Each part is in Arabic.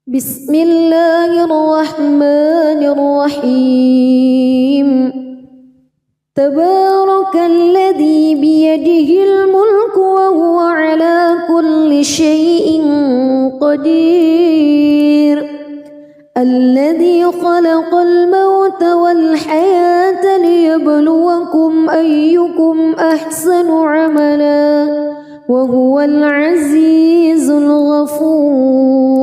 بسم الله الرحمن الرحيم تبارك الذي بيده الملك وهو على كل شيء قدير الذي خلق الموت والحياة ليبلوكم أيكم أحسن عملا وهو العزيز الغفور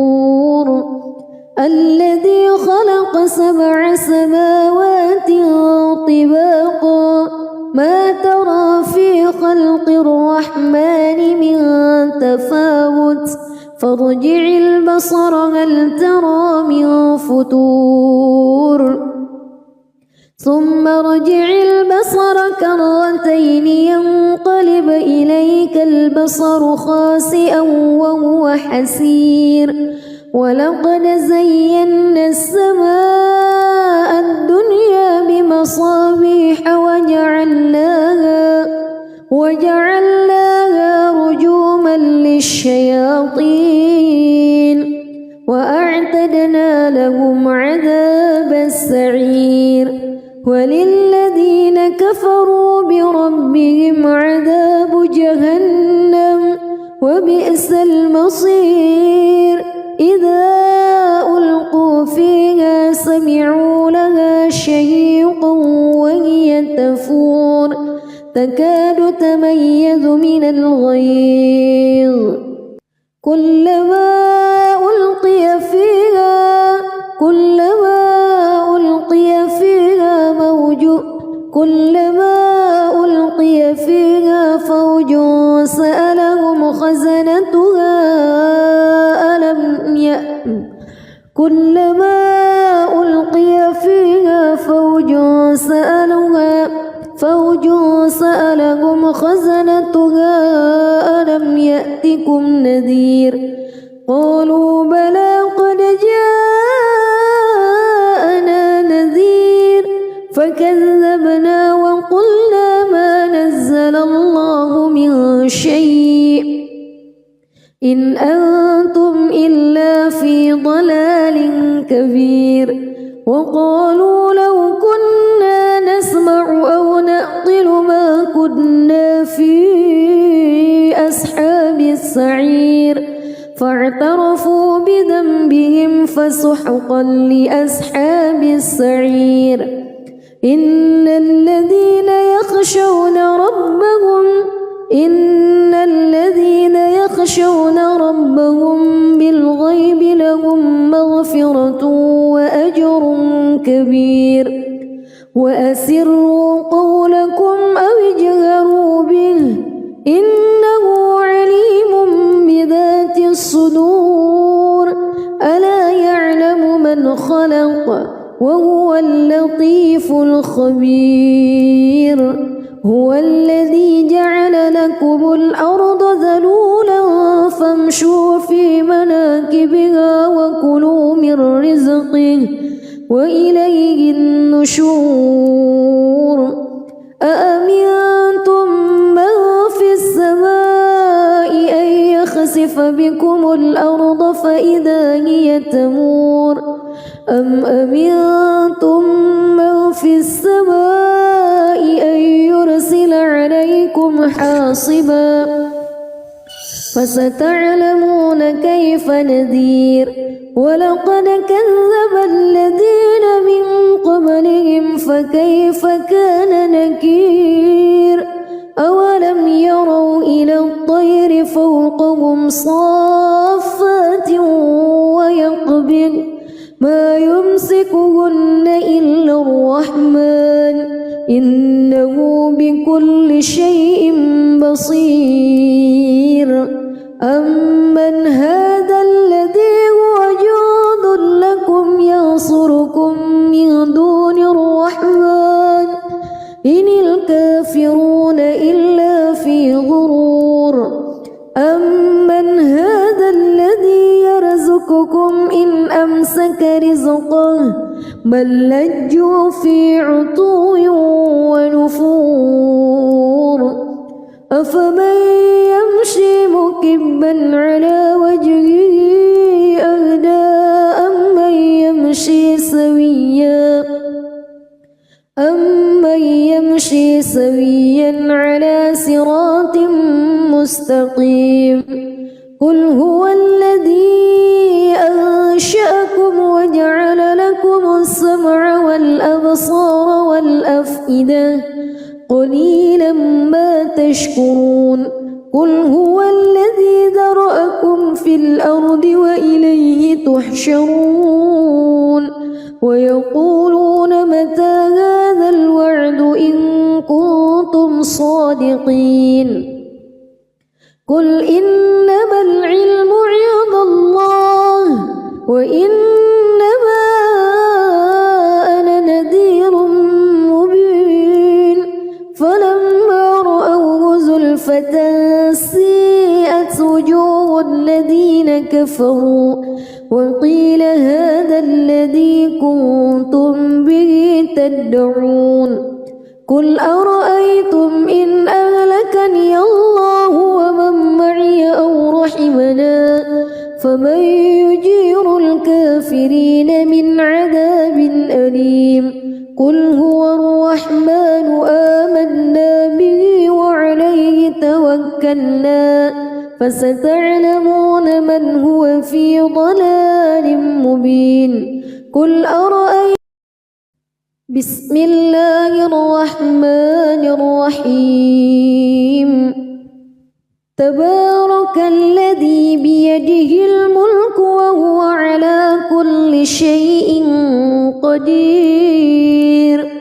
الذي خلق 7 سماوات طباقا ما ترى في خلق الرحمن من تفاوت فارجع البصر هل ترى من فتور ثم ارجع البصر كرتين ينقلب إليك البصر خاسئا وهو حسير ولقد زينا السماء الدنيا بمصابيح وجعلناها رجوما للشياطين وأعتدنا لهم عذاب السعير وللذين كفروا بربهم عذاب جهنم وبئس المصير إذا ألقوا فيها سمعوا لها شهيقا وهي تفور تكاد تميز من الغيظ كلما ألقي فيها فوج سألهم خزنتها ألم يأتكم نذير قالوا بلى قد جاءنا نذير فكذبنا وقلنا ما نزل الله من شيء إن أنتم إلا في ضلال كبير وقالوا لو كنا نسمع أو نعقل ما كنا في أصحاب السعير فاعترفوا بذنبهم فسحقا لأصحاب السعير إن الذين يخشون ربهم بالغيب لهم مغفرة وأجر كبير وأسروا قولكم أو اجهروا به إنه عليم بذات الصدور ألا يعلم من خلق وهو اللطيف الخبير هو الذي جعل لكم الأرض ذلولا فامشوا في مناكبها وكلوا من رزقه وإليه النشور أأمنتم من في السماء أن يخسف بكم الأرض فإذا هي تمور أم أمنتم من في السماء أن يرسل عليكم حاصبا فستعلمون كيف نذير ولقد كذب الذين من قبلهم فكيف كان نكير أولم يروا إلى الطير فوقهم صافات ويقبض ما يمسكهن إلا الرحمن إنه بكل شيء بصير أمن هذا الذي هو جند لكم ينصركم من دون الرحمن إن الكافرون إلا في غرور أمن هذا الذي يرزقكم إن أمسك رزقه بل لجوا في عتو ونفور أفمن يمشي مكبا على وجهه أهدى سويا على صراط مستقيم قل هو الذي أنشأكم وجعل لكم السمع والأبصار والأفئدة قليلا ما تشكرون قل هو الذي ذرأكم في الأرض وإليه تحشرون ويقولون متى هذا الوعد إن كنتم صادقين قل إنما العلم عند الله وإنما أنا نذير مبين فلما رأوه زلفة سيئت وجوه الذين كفروا وقيل هذا الذي كنتم به تدعون قل أرأيتم إن أهلكني الله ومن معي أو رحمنا فمن يجير الكافرين من عذاب أليم قل هو الرحمن آمنا به وعليه توكلنا فستعلمون من هو في ضلال مبين قل أرأيتم بسم الله الرحمن الرحيم تبارك الذي بيده الملك وهو على كل شيء قدير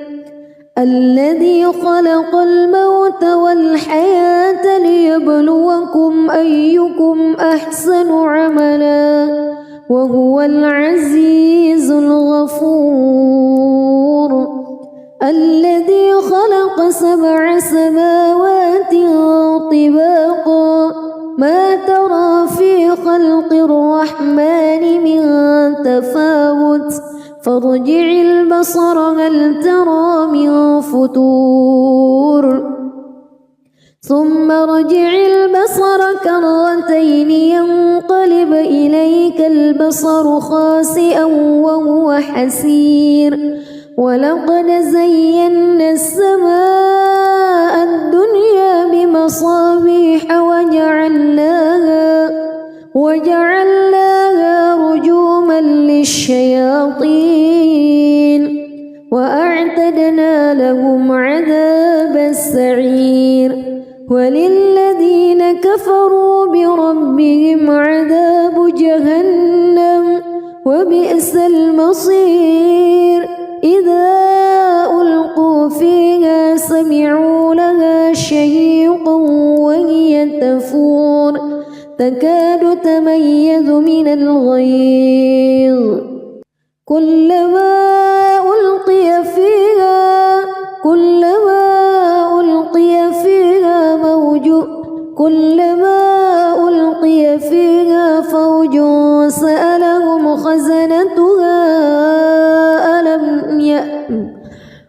الذي خلق الموت والحياة ليبلوكم أيكم أحسن عملا وهو العزيز الغفور الذي خلق 7 سماوات طباقا ما ترى في خلق الرحمن من تفاوت فارجع البصر هل ترى من فطور ثم ارجع البصر كرتين ينقلب إليك البصر خاسئا وهو حسير ولقد زينا السماء الدنيا بمصابيح وجعلناها رجوما للشياطين وأعتدنا لهم عذاب السعير وللذين كفروا بربهم عذاب جهنم وبئس المصير إذا ألقوا فيها سمعوا لها شهيقا وهي تفور تكاد تميز من الغيظ كلما ألقي فيها فوج سألهم خزنتها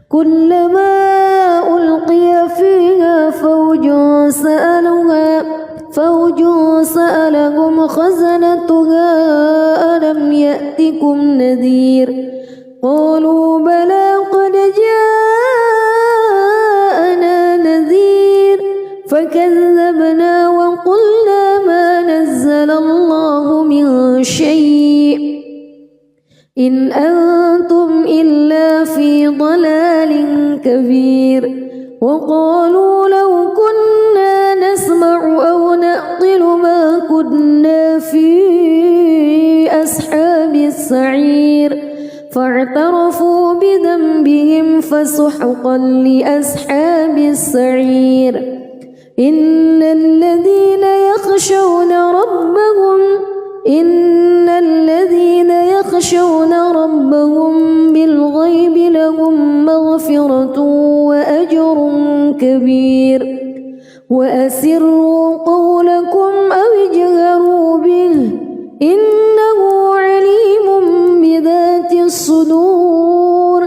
كلما ألقي فيها فوج سألهم خزنتها ألم يأتكم نذير قالوا بلى قد جاءنا نذير فكذبنا وقلنا ما نزل الله من شيء إن أنتم إلا في ضلال كبير وقالوا لو كنا نسمع أو نعقل ما كنا في أصحاب السعير فاعترفوا بذنبهم فسحقا لأصحاب السعير إن الذين يخشون ربهم بالغيب لهم مغفرة وأجر كبير وأسروا قولكم أو اجهروا به إنه عليم بذات الصدور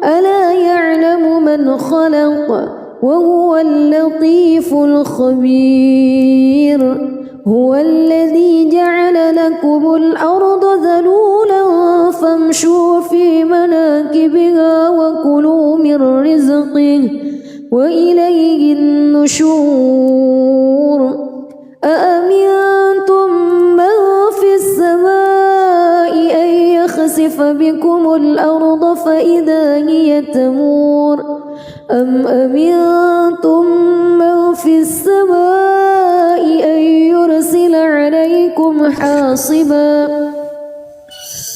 ألا يعلم من خلق وهو اللطيف الخبير هو الذي جعل لكم الأرض ذلولا فامشوا في مناكبها وكلوا من رزقه وإليه النشور أأمنتم من في السماء أن يخسف بكم الأرض فإذا هي تمور أم أمنتم من في السماء أن يرسل عليكم حاصبا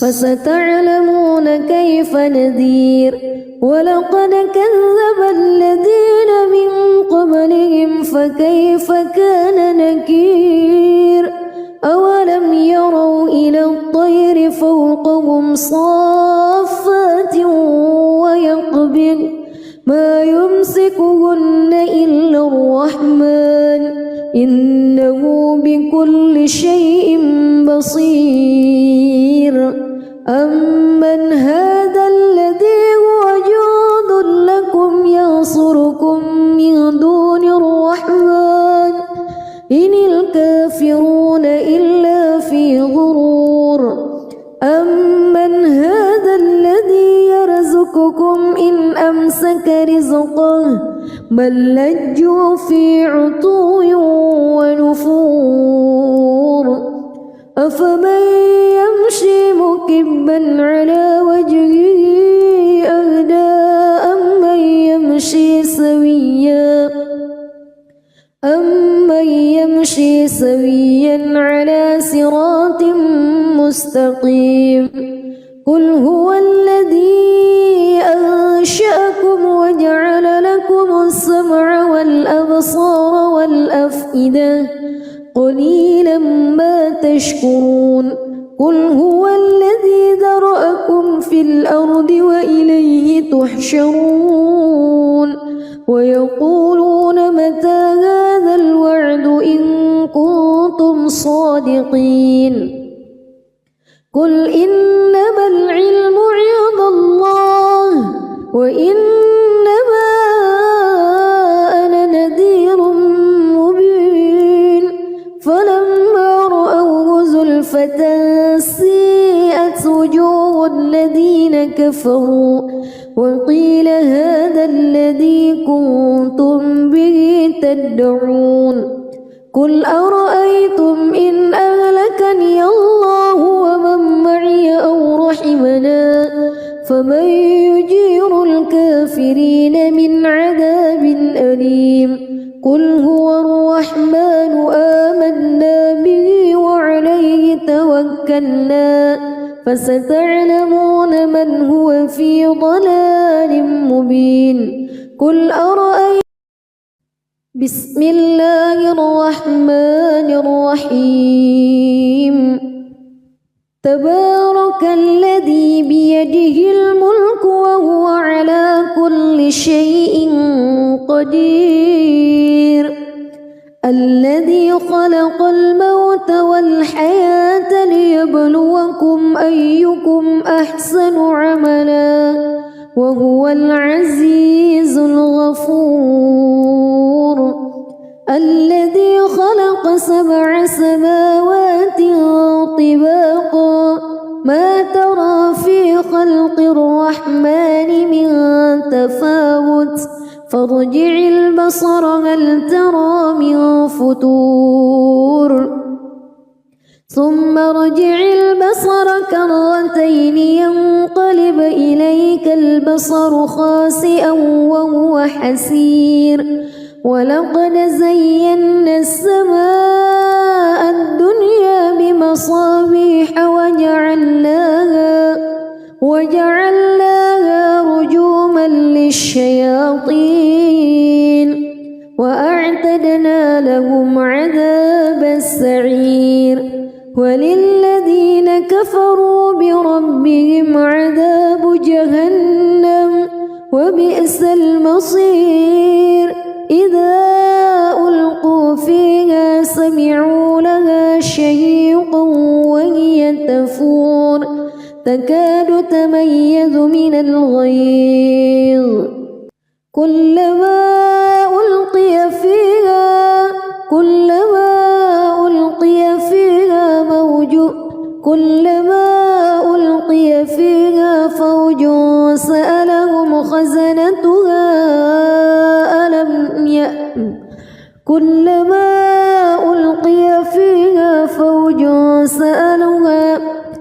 فستعلمون كيف نذير ولقد كذب الذين من قبلهم فكيف كان نكير أولم يروا إلى الطير فوقهم صافات ويقبض ما يمسكهن إلا الرحمن إنه بكل شيء بصير أمن هذا الذي هو جند لكم ينصركم من دون الرحمن إن الكافرون إلا في غرور أمن هذا الذي يرزقكم إن أمسك رزقه بل لجوا في عتو ونفور أفمن يمشي مكبا على وجهه أهدى أمن يمشي سويا على صراط مستقيم قل هو الذي أنشأكم وجعل لكم السمع والأبصار والأفئدة قليلا ما تشكرون قل هو الذي ذرأكم في الأرض وإليه تحشرون ويقولون متى هذا الوعد إن كنتم صادقين قل إنما العلم عند الله وإنما أنا نذير مبين فلما رأوه زلفة سيئت وجوه الذين كفروا وقيل هذا الذي كنتم به تدعون قل أرأيتم إن أهلكني الله ومن معي أو رحمنا فمن يجير الكافرين من عذاب أليم قل هو الرحمن آمنا به وعليه توكلنا فستعلمون من هو في ضلال مبين قل أرأيتم بسم الله الرحمن الرحيم تبارك الذي بيده الملك وهو على كل شيء قدير الذي خلق الموت والحياة ليبلوكم أيكم أحسن عملا وهو العزيز الغفور الذي خلق 7 سماوات طباقا ما ترى في خلق الرحمن من تفاوت فارجع البصر هل ترى من فتور ثم ارجع البصر كرتين ينقلب إليك البصر خاسئا وهو حسير ولقد زينا السماء الدنيا بمصابيح وجعلناها رجوما للشياطين وأعتدنا لهم عذاب السعير وللذين كفروا بربهم عذاب جهنم وبئس المصير إذا ألقوا فيها سمعوا لها شهيقا وهي تفور تكاد تميز من الغيظ كلما ألقي فيها فوج سألهم خزنتها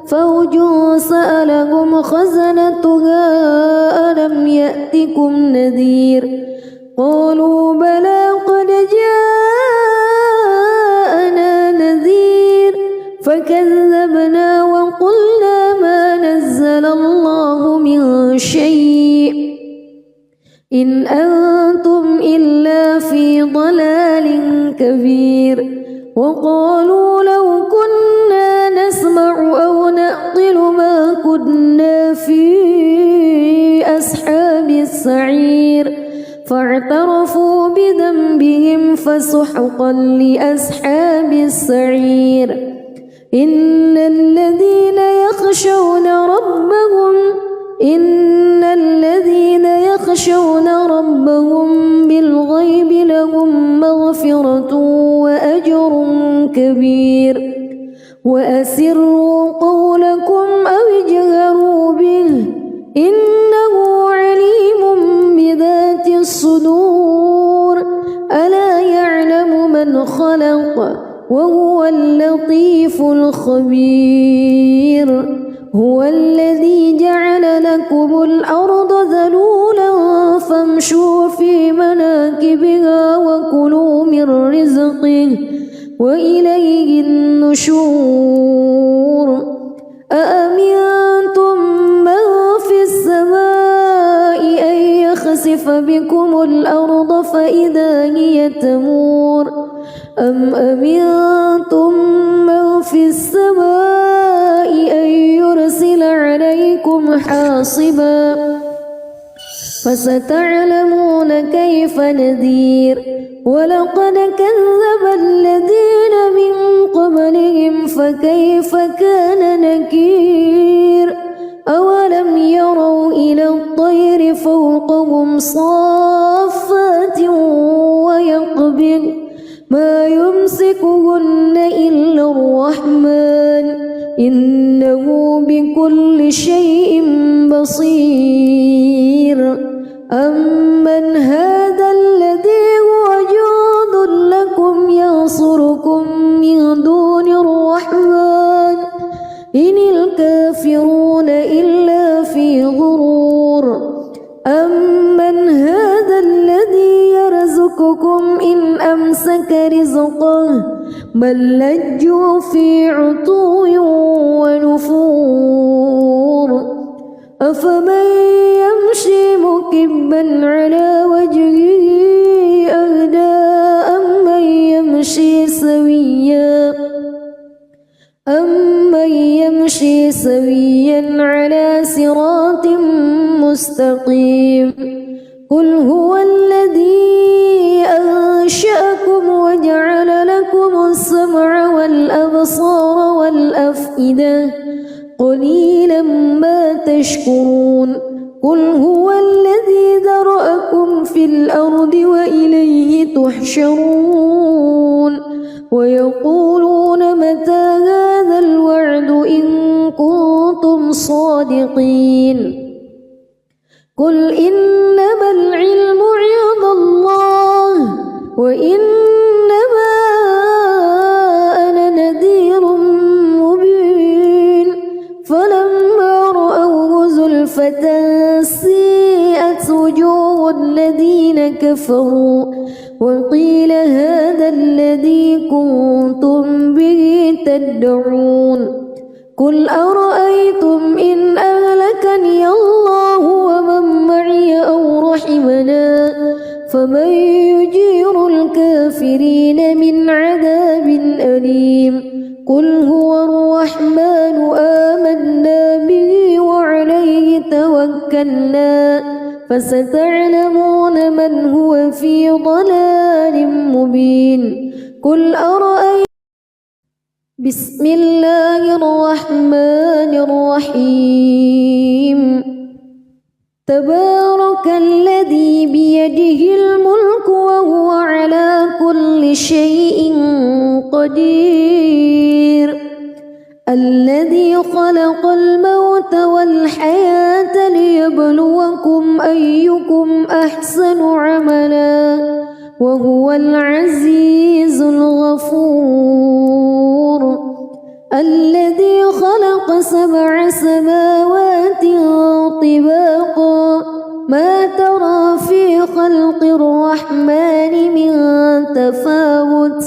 فوج سألهم خزنتها ألم يأتكم نذير قالوا بلى قد جاءنا نذير فكذبنا وقلنا ما نزل الله من شيء إن أنتم إلا في ضلال كبير وقالوا لو كنا نسمع أو نعقل ما كنا في أصحاب السعير فاعترفوا بذنبهم فسحقا لأصحاب السعير إن الذين يخشون ربهم بالغيب لهم مغفرة وأجر كبير وأسروا قولكم أو اجهروا به إنه عليم بذات الصدور ألا يعلم من خلق وهو اللطيف الخبير هو الذي جعل لكم الأرض ذلولا فامشوا في مناكبها وكلوا من رزقه وإليه النشور أأمنتم من في السماء أن يخسف بكم الأرض فإذا هي تمور أم أمنتم من في السماء أن يرسل عليكم حاصبا فستعلمون كيف نذير ولقد كذب الذين من قبلهم فكيف كان نكير أولم يروا إلى الطير فوقهم صافات ويقبض ما يمسكهن إلا الرحمن إنه بكل شيء بصير أمن هذا الذي هو جند لكم ينصركم من دون الرحمن إن الكافرون إلا في غرور أمن هذا الذي يرزقكم إن أمسك رزقه بل لجوا في عتو ونفور أفمن يمشي مكبا على وجهه أهدى أمن يمشي سويا على صراط مستقيم قل هو الذي أنشأكم وجعل لكم السمع والأبصار والأفئدة قليلا ما تشكرون قل هو الذي ذرأكم في الأرض وإليه تحشرون ويقولون متى هذا الوعد إن كنتم صادقين قل إنما العلم عند الله وإنما أنا نذير مبين فلما رأوه زلفة سيئت وجوه الذين كفروا وقيل هذا الذي كنتم به تدعون قل أرأيتم إن أهلكني الله ومن معي أو رحمنا فمن يجير الكافرين من عذاب أليم قل هو الرحمن آمنا به وعليه توكلنا فستعلمون من هو في ضلال مبين قل أرأيتم بسم الله الرحمن الرحيم تبارك الذي بيده الملك وهو على كل شيء قدير الذي خلق الموت والحياة ليبلوكم أيكم أحسن عملا وهو العزيز الغفور الذي خلق 7 سماوات طباقا ما ترى في خلق الرحمن من تفاوت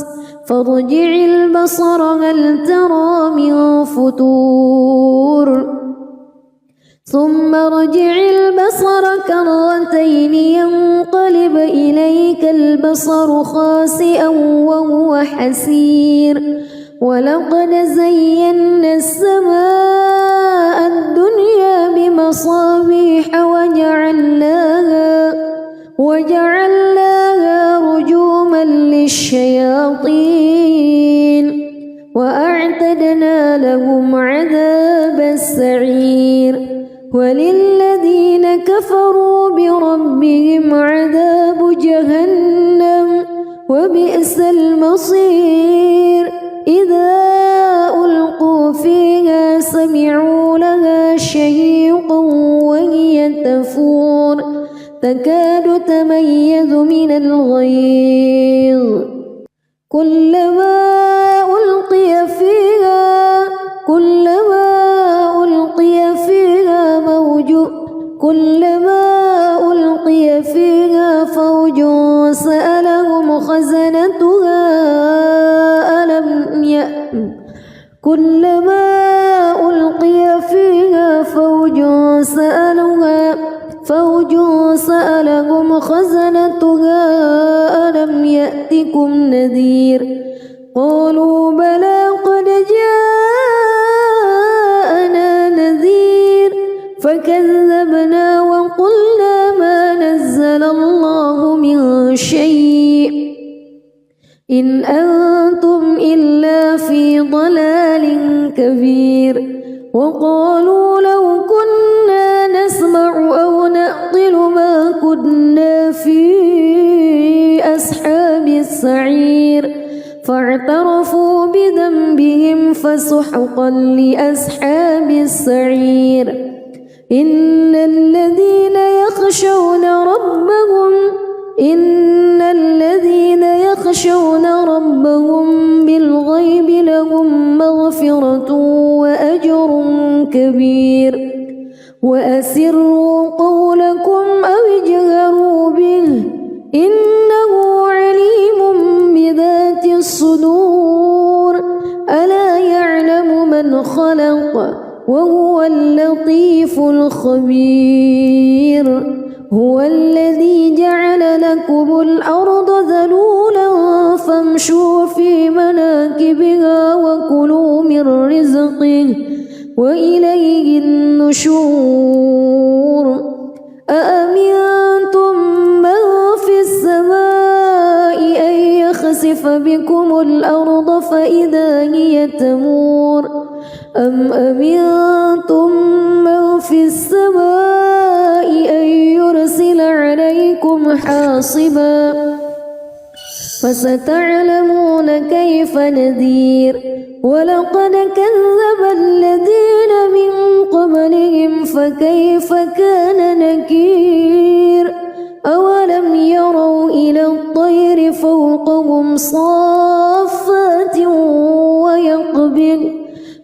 فارجع البصر هل ترى من فتور ثم ارجع البصر كرتين ينقلب إليك البصر خاسئا وهو حسير ولقد زينا السماء الدنيا بمصابيح وجعلناها رجوما للشياطين وأعتدنا لهم عذاب السعير وللذين كفروا بربهم عذاب جهنم وبئس المصير إذا ألقوا فيها سمعوا لها شهيقا وهي تفور تكاد تميز من الغيظ كلما ألقي فيها فوج سألهم خزنتها ألم يأتكم نذير قالوا بلى قد جاءنا نذير فكذبنا وقلنا ما نزل الله من شيء إن أنتم إلا في ضلال كبير وقالوا لو كنا نسمع أو نعقل ما كنا في أصحاب السعير فاعترفوا بذنبهم فسحقا لأصحاب السعير إن الذين يخشون ربهم بالغيب لهم مغفرة وأجر كبير وأسروا قولكم أو اجهروا به إنه عليم بذات الصدور ألا يعلم من خلق وهو اللطيف الخبير هو الذي جعل لكم الأرض ذلولا فامشوا في مناكبها وكلوا من رزقه وإليه النشور أأمنتم من في السماء أن يخسف بكم الأرض فإذا هي تمور أم أمنتم من في السماء أن يرسل عليكم حاصبا فستعلمون كيف نذير ولقد كذب الذين من قبلهم فكيف كان نكير أولم يروا إلى الطير فوقهم صافات ويقبض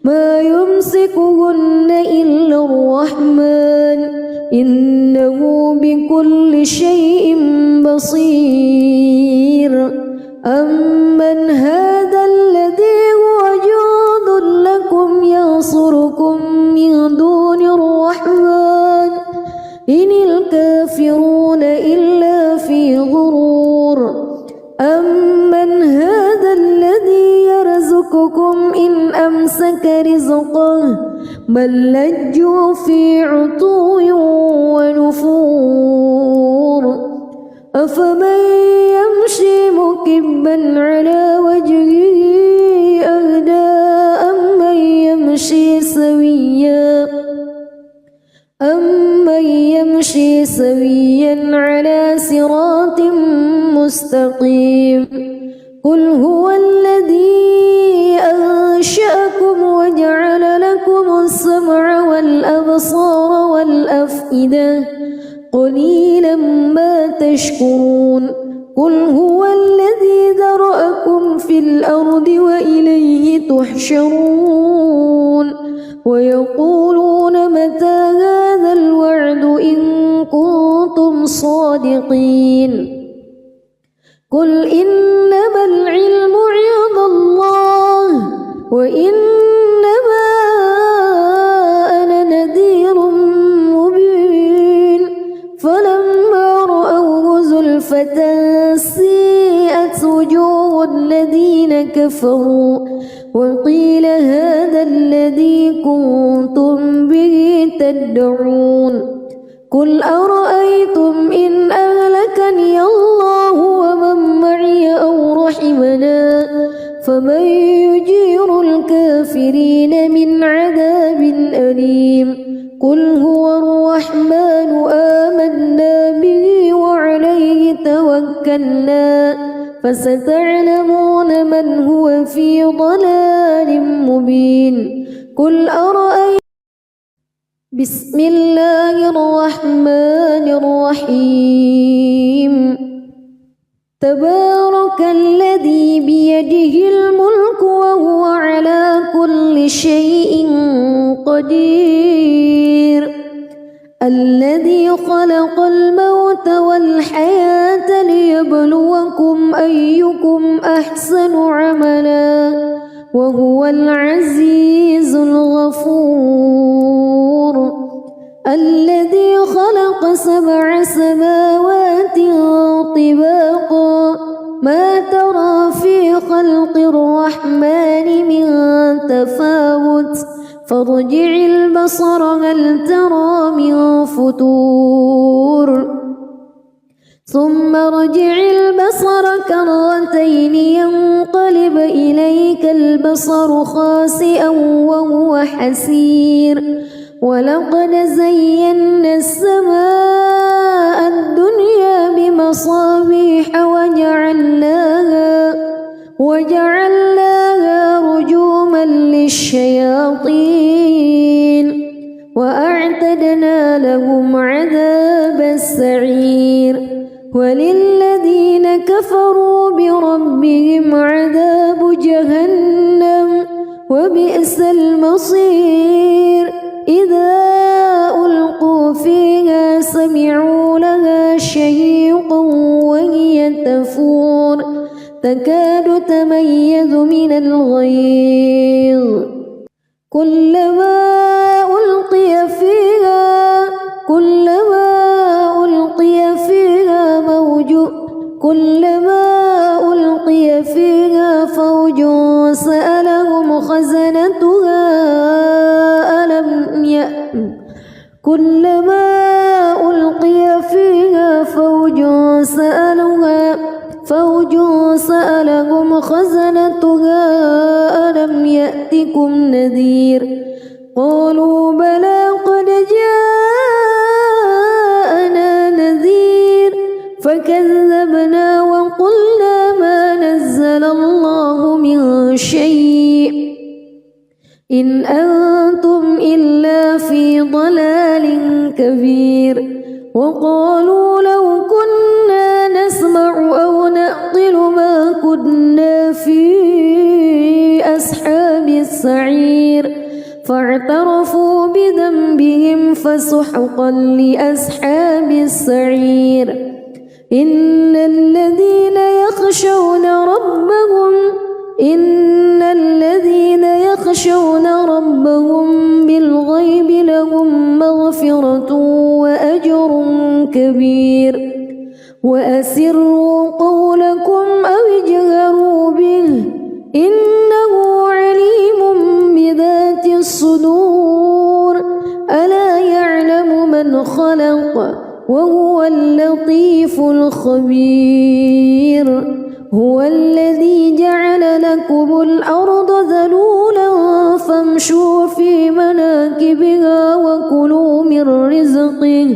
ما يمسكهن إلا الرحمن إنه بكل شيء بصير أمن هذا الذي هو جند لكم ينصركم من دون الرحمن إن الكافرون إلا في غرور أمن هذا الذي يرزقكم إن أمسك رزقه بل لجوا في عتو ونفور أفمن يمشي مكبا على وجهه أهدى أمن يمشي سويا على صراط مستقيم قل هو الذي أنشأكم وجعل لكم السمع والأبصار والأفئدة قليلا ما تشكرون قل هو الذي ذرأكم في الأرض وإليه تحشرون ويقولون متى هذا الوعد إن كنتم صادقين قل إنما العلم عند الله وإنما أنا نذير مبين فلما رأوه زلفة سيئت وجوه الذين كفروا وقيل هذا الذي كنتم به تدعون قل أرأيتم إن أهلكني الله ومن معي أو رحمنا فمن يجير الكافرين من عذاب أليم قل هو الرحمن آمنا به وعليه توكلنا فستعلمون من هو في ضلال مبين قل أرأيتم بسم الله الرحمن الرحيم تبارك الذي بيده الملك وهو على كل شيء قدير الذي خلق الموت والحياة ليبلوكم أيكم أحسن عملا وهو العزيز الغفور الذي خلق 7 سماوات طباقا ما ترى في خلق الرحمن من تفاوت فارجع البصر هل ترى من فتور ثم ارجع البصر كرتين ينقلب إليك البصر خاسئا وهو حسير ولقد زينا السماء الدنيا بمصابيح وجعلناها رجوما للشياطين وأعتدنا لهم عذاب السعير وللذين كفروا بربهم عذاب جهنم وبئس المصير إذا ألقوا فيها سمعوا لها شهيقا وهي تفور تكاد تميز من الغيظ كلما ألقي فيها فوج سألهم خزنتها ألم يأتكم كلما ألقي فيها فوج سألهم خزنتها ألم يأتكم نذير قالوا بلى قد جاءنا نذير فكذبنا وقلنا ما نزل الله من شيء إن أنتم إلا في ضلال كبير وقالوا لو كنا نسمع أو نعقل ما كنا في أصحاب السعير فاعترفوا بذنبهم فسحقا لأصحاب السعير إن الذين يخشون ربهم بالغيب لهم مغفرة وأجر كبير وأسروا قولكم أو اجهروا به إنه عليم بذات الصدور ألا يعلم من خلق وهو اللطيف الخبير هو الذي جعل لكم الأرض ذلولا فامشوا في مناكبها وكلوا من رزقه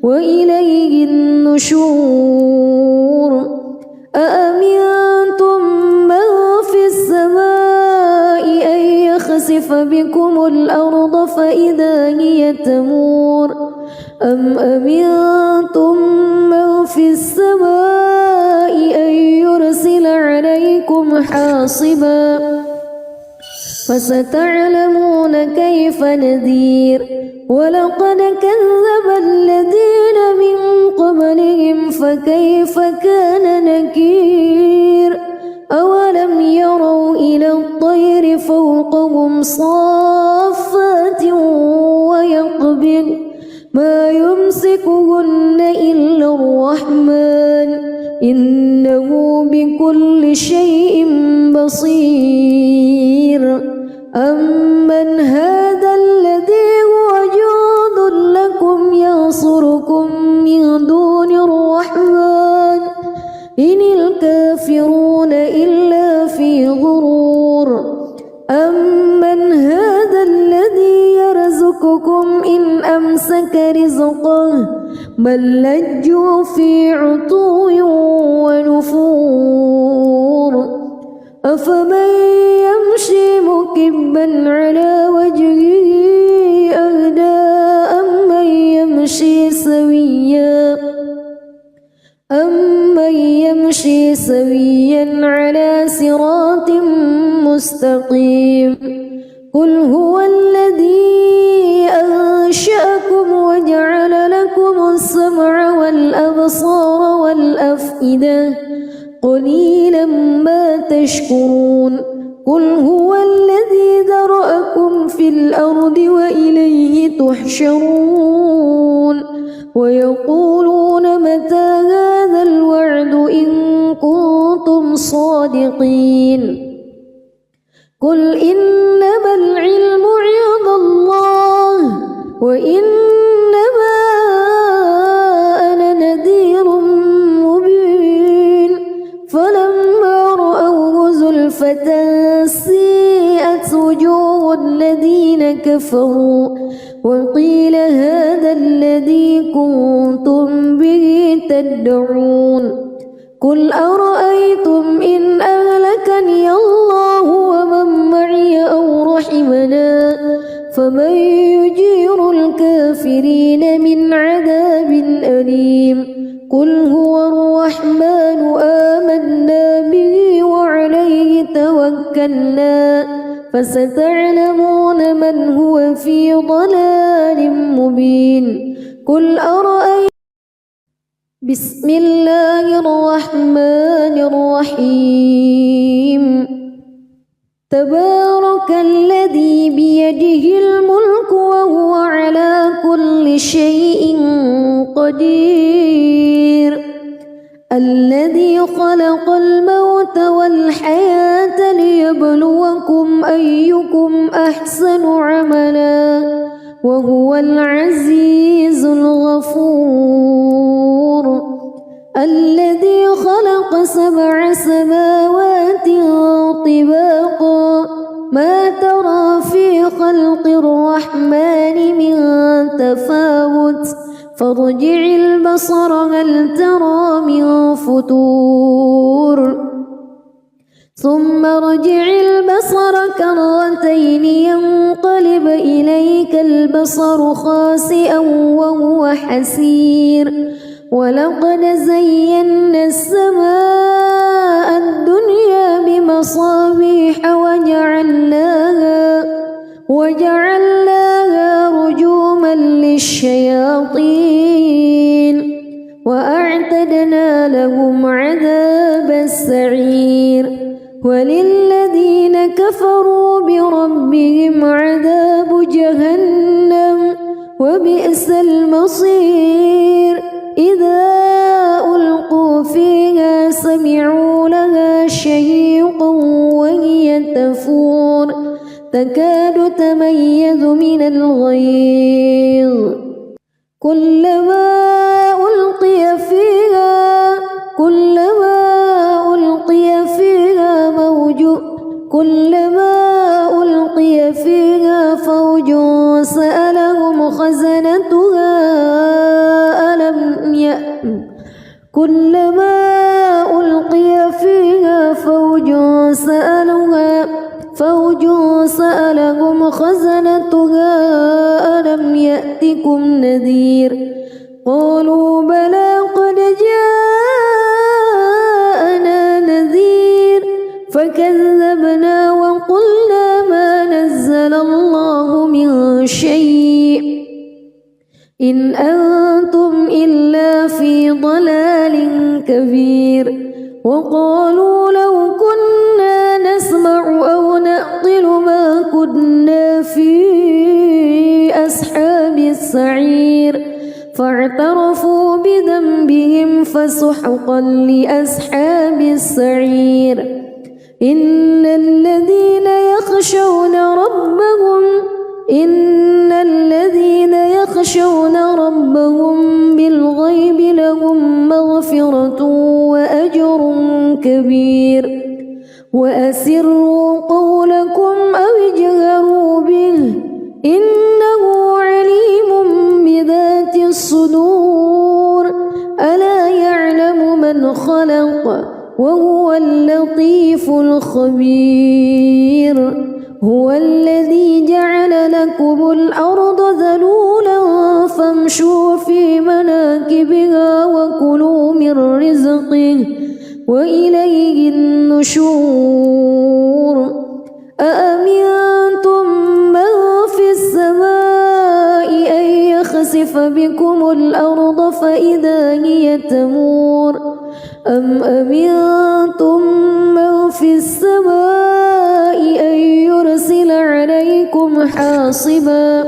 وإليه النشور أأمنتم من في السماء أن يخسف بكم الأرض فإذا هي تمور أم أمنتم من في السماء حاصبا فستعلمون كيف نذير ولقد كذب الذين من قبلهم فكيف كان نكير أولم يروا إلى الطير فوقهم صافات ويقبض ما يمسكهن إلا الرحمن إنه بكل شيء بصير أمن هذا الذي هو جند لكم ينصركم من دون الرحمن إن الكافرون إلا في غرور أمن هذا الذي يرزقكم إن أمسك رزقه بل لجوا في عتو ونفور أفمن يمشي مكبا على وجهه أهدى أمن يمشي سويا على صراط مستقيم قل هو الذي أنشأكم وجعل لكم السمع والأبصار والأفئدة قليلا ما تشكرون قل هو الذي ذرأكم في الأرض وإليه تحشرون ويقولون متى هذا الوعد إن كنتم صادقين قل إنما العلم عند الله وإنما أنا نذير مبين فلما رأوه زلفة سيئت وجوه الذين كفروا وقيل هذا الذي كنتم به تدعون قل أرأيتم إن أهلكني الله ومن معي أو رحمنا فمن يجير الكافرين من عذاب أليم قل هو الرحمن آمنا به وعليه توكلنا فستعلمون من هو في ضلال مبين قل أرأيتم بسم الله الرحمن الرحيم تبارك الذي بيده الملك وهو على كل شيء قدير الذي خلق الموت والحياة ليبلوكم أيكم أحسن عملا وهو العزيز الغفور الذي خلق 7 سماوات طباقا ما ترى في خلق الرحمن من تفاوت فارجع البصر هل ترى من فتور ثم ارجع البصر كرتين ينقلب إليك البصر خاسئا وهو حسير ولقد زينا السماء الدنيا بمصابيح وجعلناها رجوما للشياطين وأعتدنا لهم عذاب السعير وللذين كفروا بربهم عذاب جهنم وبئس المصير إذا ألقوا فيها سمعوا لها شهيقا وهي تفور تكاد تميز من الغيظ كلما ألقي فيها فوج سألهم خزنتها كلما ألقي فيها فوج سألهم خزنتها ألم يأتكم نذير قالوا بلى قد جاءنا نذير فكذبوا إن أنتم إلا في ضلال كبير وقالوا لو كنا نسمع أو نعقل ما كنا في أصحاب السعير فاعترفوا بذنبهم فسحقا لأصحاب السعير إن الذين يخشون ربهم بالغيب لهم مغفرة وأجر كبير وأسروا قولكم أو اجهروا به إنه عليم بذات الصدور ألا يعلم من خلق وهو اللطيف الخبير هو الذي جعل لكم الأرض ذلولا فامشوا في مناكبها وكلوا من رزقه وإليه النشور أأمنتم من في السماء أن يخسف بكم الأرض فإذا هي تمور أم أمنتم من في السماء أن يرسل عليكم حاصبا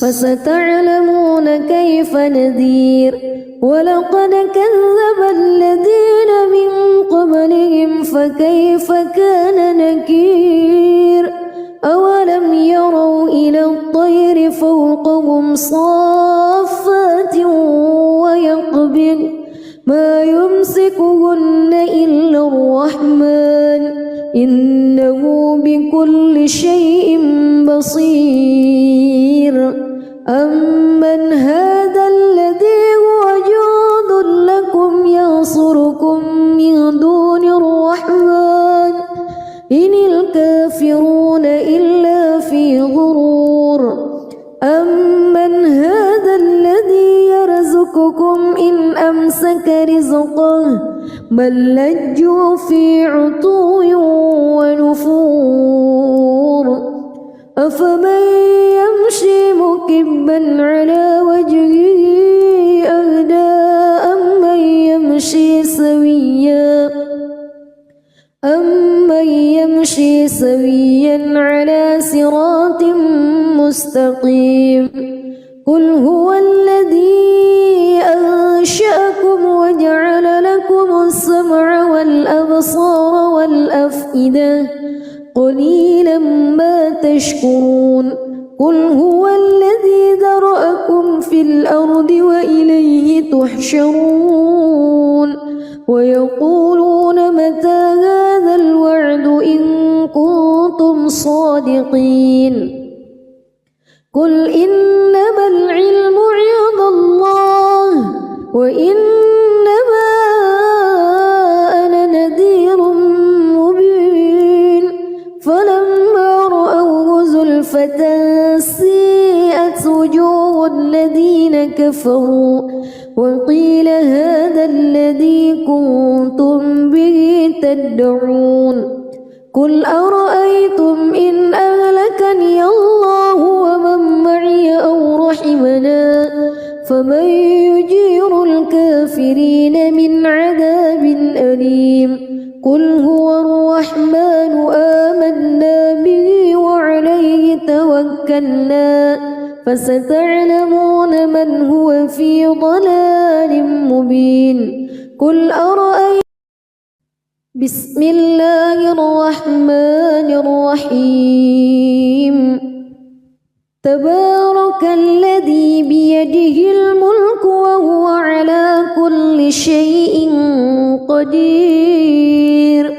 فستعلمون كيف نذير ولقد كذب الذين من قبلهم فكيف كان نكير أولم يروا إلى الطير فوقهم صافات ويقبض ما يمسكهن إلا الرحمن إنه بكل شيء بصير أمن هذا الذي هو جند لكم ينصركم من دون الرحمن إن الكافرون إلا في غرور أمن هذا الذي يرزقكم إن أمسك رزقه بل لجوا في عتو ونفور أفمن يمشي مكبا على وجهه أهدى أمن يمشي سويا على صراط مستقيم قل هو الذي أنشأكم وجعل لكم السمع والأبصار والأفئدة قليلا ما تشكرون قل هو الذي ذرأكم في الأرض وإليه تحشرون ويقولون متى هذا الوعد إن كنتم صادقين قل إنما العلم عند الله وإنما أنا نذير مبين فلما رأوه زلفة سيئت وجوه الذين كفروا وقيل هذا الذي كنتم به تدعون قل أرأيتم إن أهلكني الله ومن معي أو رحمنا فمن يجير الكافرين من عذاب أليم قل هو الرحمن آمنا به وعليه توكلنا فستعلمون من هو في ضلال مبين قل أرأيتم بسم الله الرحمن الرحيم تبارك الذي بيده الملك وهو على كل شيء قدير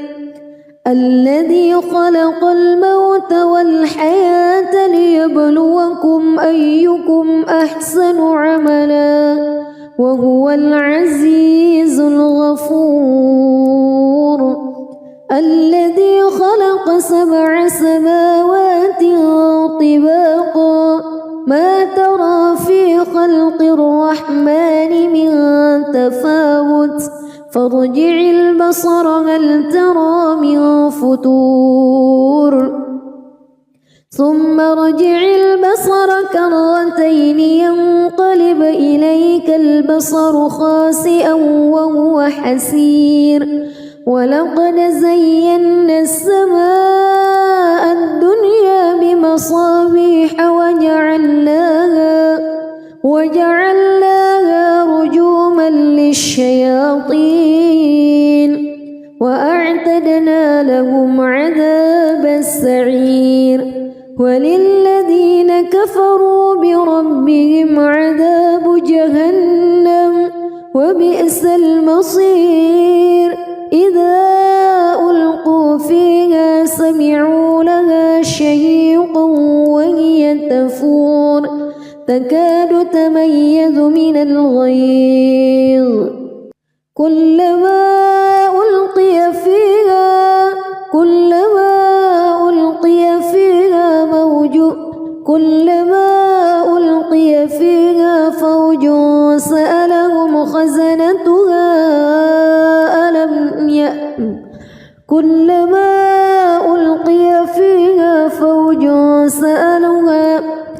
الذي خلق الموت والحياة ليبلوكم أيكم أحسن عملا وهو العزيز الغفور الذي خلق 7 سماوات طباقا ما ترى في خلق الرحمن من تفاوت فارجع البصر هل ترى من فتور ثم ارجع البصر كرتين ينقلب إليك البصر خاسئا وهو حسير ولقد زينا السماء الدنيا بمصابيح وجعلناها رجوما للشياطين وأعتدنا لهم عذاب السعير وللذين كفروا بربهم عذاب جهنم وبئس المصير إذا ألقوا فيها سمعوا لها شهيقا وهي تفور تكاد تميز من الغيظ كلما ألقي فيها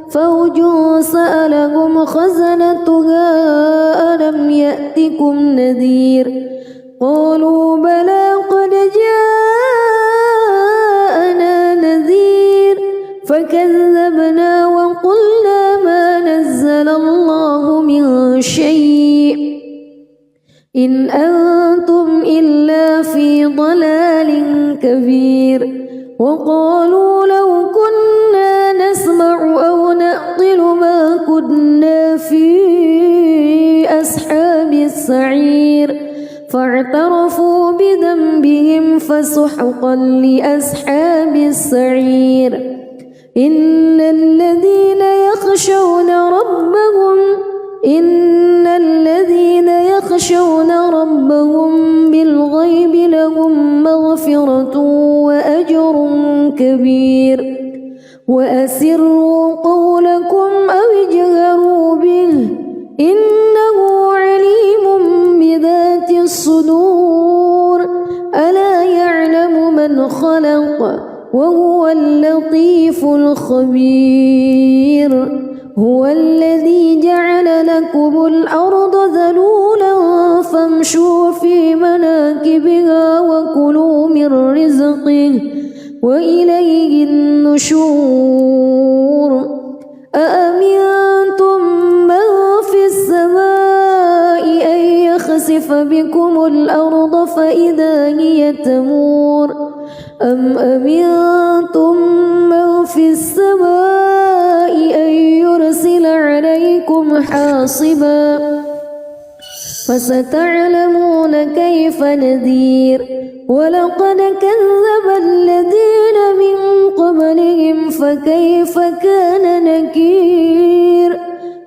فوج سألهم خزنتها ألم يأتكم نذير قالوا بلى قد جاءنا نذير فكذبنا وقلنا ما نزل الله من شيء إن أنتم إلا في ضلال كبير وقالوا لو كنا نسمع أو نعقل ما كنا في أصحاب السعير فاعترفوا بذنبهم فسحقا لأصحاب السعير إن الذين يخشون ربهم بالغيب لهم مغفرة وأجر كبير وأسروا قولكم أو اجهروا به إنه عليم بذات الصدور ألا يعلم من خلق وهو اللطيف الخبير هو الذي جعل لكم الأرض ذلولا فامشوا في مناكبها وكلوا من رزقه وإليه النشور أأمنتم من في السماء أن يخسف بكم الأرض فإذا هي تمور أم أمنتم من في السماء أن يرسل عليكم حاصبا فستعلمون كيف نذير ولقد كذب الذين من قبلهم فكيف كان نكير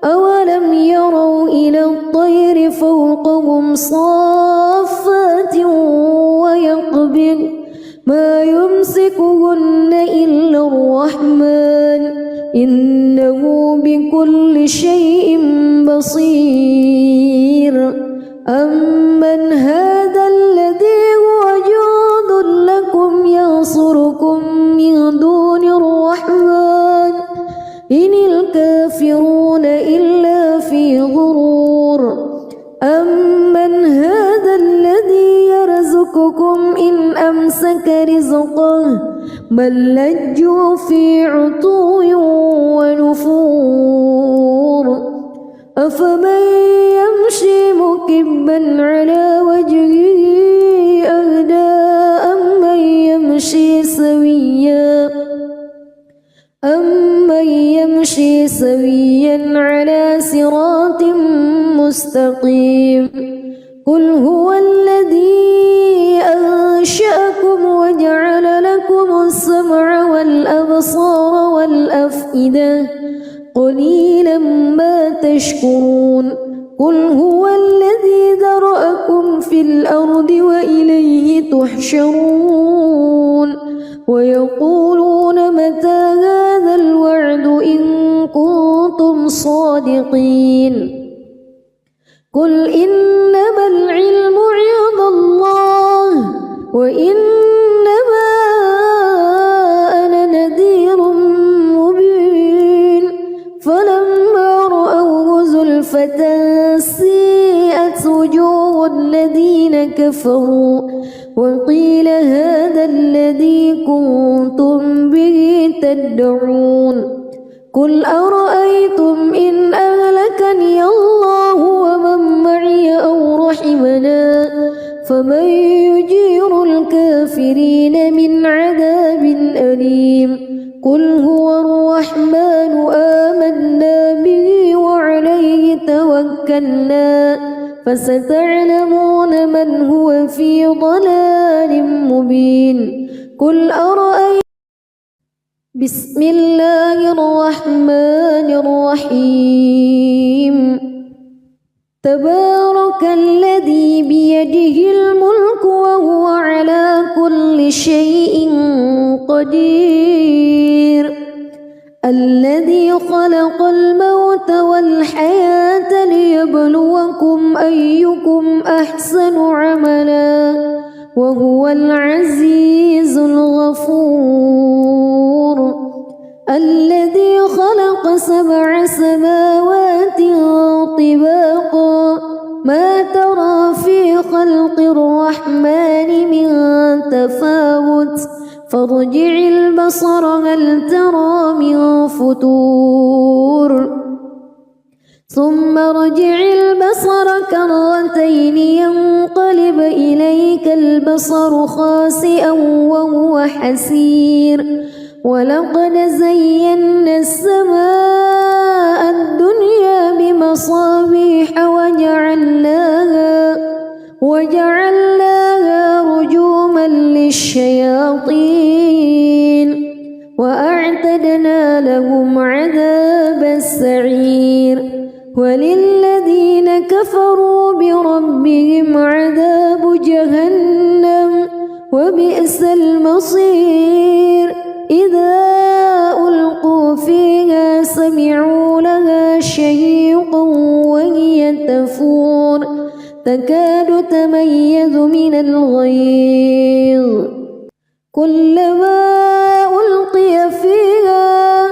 أولم يروا إلى الطير فوقهم صافات ويقبض ما يمسكهن إلا الرحمن إنه بكل شيء بصير أمن هذا الذي هو جند لكم ينصركم من دون الرحمن إن الكافرون إلا في غرور أمن هذا الذي يرزقكم إن أمسك رزقه بل لجوا في عتو ونفور أفمن يمشي مكبا على وجهه أهدى أمن يمشي سويا على صراط مستقيم قل هو الذي أنشأكم وجعل لكم السمع والأبصار والأفئدة قليلا ما تشكرون قل هو الذي ذرأكم في الأرض وإليه تحشرون ويقولون متى هذا الوعد إن كنتم صادقين قل إنما العلم عند الله وإنما أنا نذير مبين فلما رأوه زلفى سيئت وجوه الذين كفروا وقيل هذا الذي كنتم به تدعون قل أرأيتم إن أهلكني الله ومن معي أو رحمنا فمن يجير الكافرين من عذاب أليم قل هو الرحمن آمنا به وعليه توكلنا فستعلمون من هو في ضلال مبين قل أرأيتم بسم الله الرحمن الرحيم تبارك الذي بيده الملك وهو على كل شيء قدير الذي خلق الموت والحياة ليبلوكم أيكم أحسن عملا وهو العزيز الغفور الذي خلق 7 سماوات طباقا ما ترى في خلق الرحمن من تفاوت فارجع البصر هل ترى من فطور ثم ارجع البصر كرتين ينقلب إليك البصر خاسئا وهو حسير ولقد زينا السماء الدنيا بمصابيح وجعلناها رجوما للشياطين وأعتدنا لهم عذاب السعير وللذين كفروا بربهم عذاب جهنم وبئس المصير إذا ألقوا فيها سمعوا لها شهيقا وهي تفور تكاد تميز من الغيظ كلما ألقي فيها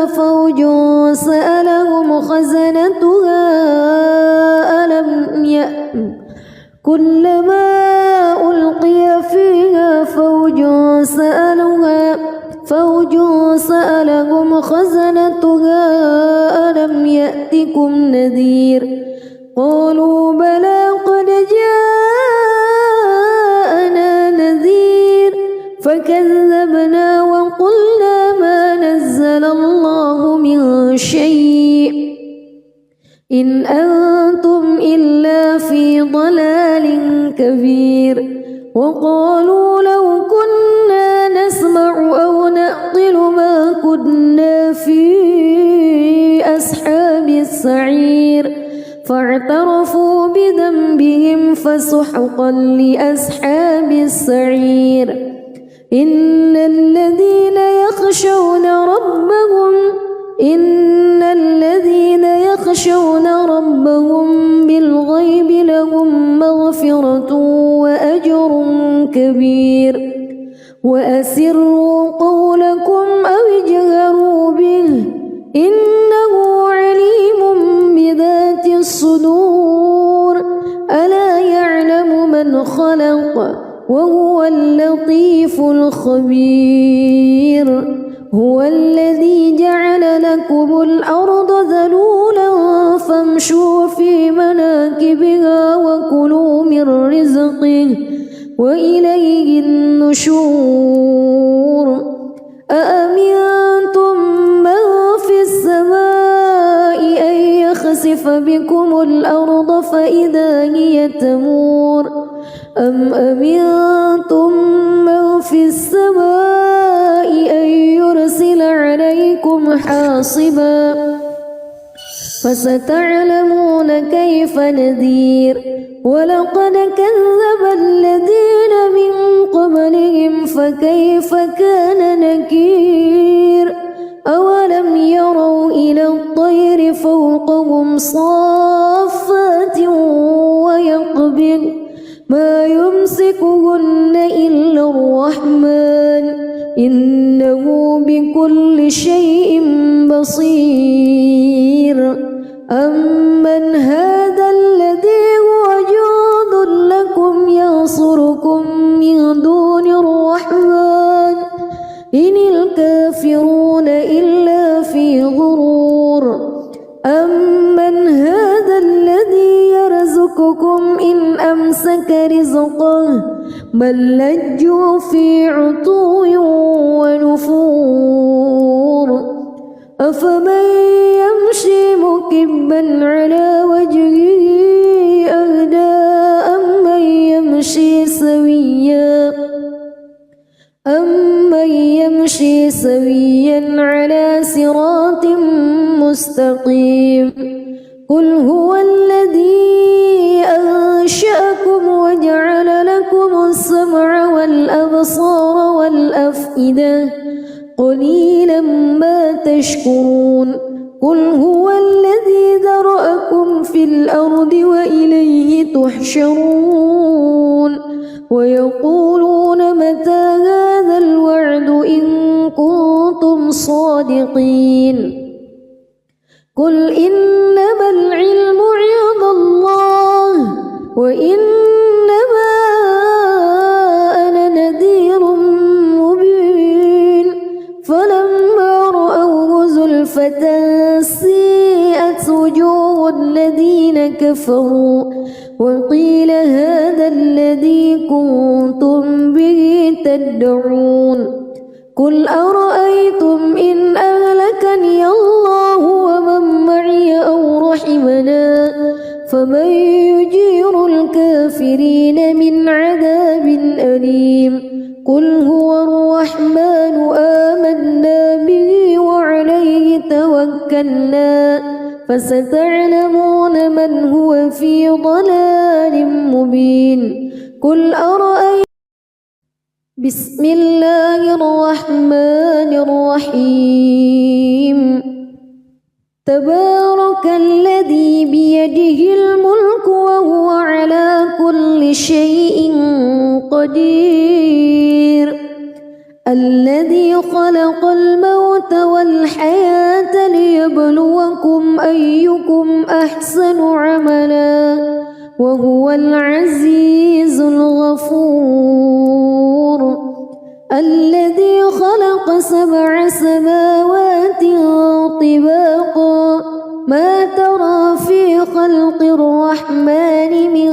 فوج سألهم خزنتها كلما ألقي فيها فوج سألهم خزنتها ألم يأتكم نذير قالوا بلى قد جاءنا نذير فكذبنا وقلنا ما نزل الله من شيء إن أنتم إلا في ضلال كبير وقالوا لو كنا نسمع أو نعقل ما كنا في أصحاب السعير فاعترفوا بذنبهم فسحقا لأصحاب السعير إن الذين يخشون ربهم بالغيب لهم مغفرة وأجر كبير وأسروا قولكم أو اجهروا به إنه عليم بذات الصدور ألا يعلم من خلق وهو اللطيف الخبير هو الذي جعل لكم الأرض ذلولا فامشوا في مناكبها وكلوا من رزقه وإليه النشور أأمنتم من في السماء أن يخسف بكم الأرض فإذا هي تمور أم أمنتم من في السماء أن يرسل عليكم حاصبا فستعلمون كيف نذير ولقد كذب الذين من قبلهم فكيف كان نكير أولم يروا إلى الطير فوقهم صافات ويقبض ما يمسكهن إلا الرحمن شيء بصير أمن هذا الذي هو جند لكم ينصركم من دون الرحمن إن الكافرون إلا في غرور أمن هذا الذي يرزقكم إن أمسك رزقه بل لجوا في عتو ونفور أفمن يمشي مكبا على وجهه أهدى أمن يمشي سويا على صراط مستقيم قل هو الذي أنشأكم وجعل لكم السمع والأبصار والأفئدة قليلا ما تشكرون قل هو الذي ذرأكم في الأرض وإليه تحشرون ويقولون متى هذا الوعد إن كنتم صادقين قل إنما العلم عند الله وإنما أنا نذير مبين فلما رأوه زلفة سيئت وجوه الذين كفروا وقيل هذا الذي كنتم به تدعون قل أرأيتم إن أهلكني الله ومن معي أو رحمنا فمن يجير الكافرين من عذاب أليم قل هو الرحمن آمنا به وعليه توكلنا فستعلمون من هو في ضلال مبين قل أرأيتم بسم الله الرحمن الرحيم تبارك الذي بيده الملك وهو على كل شيء قدير الذي خلق الموت والحياة ليبلوكم أيكم أحسن عملا وهو العزيز الغفور الذي خلق 7 سماوات طباقا ما ترى في خلق الرحمن من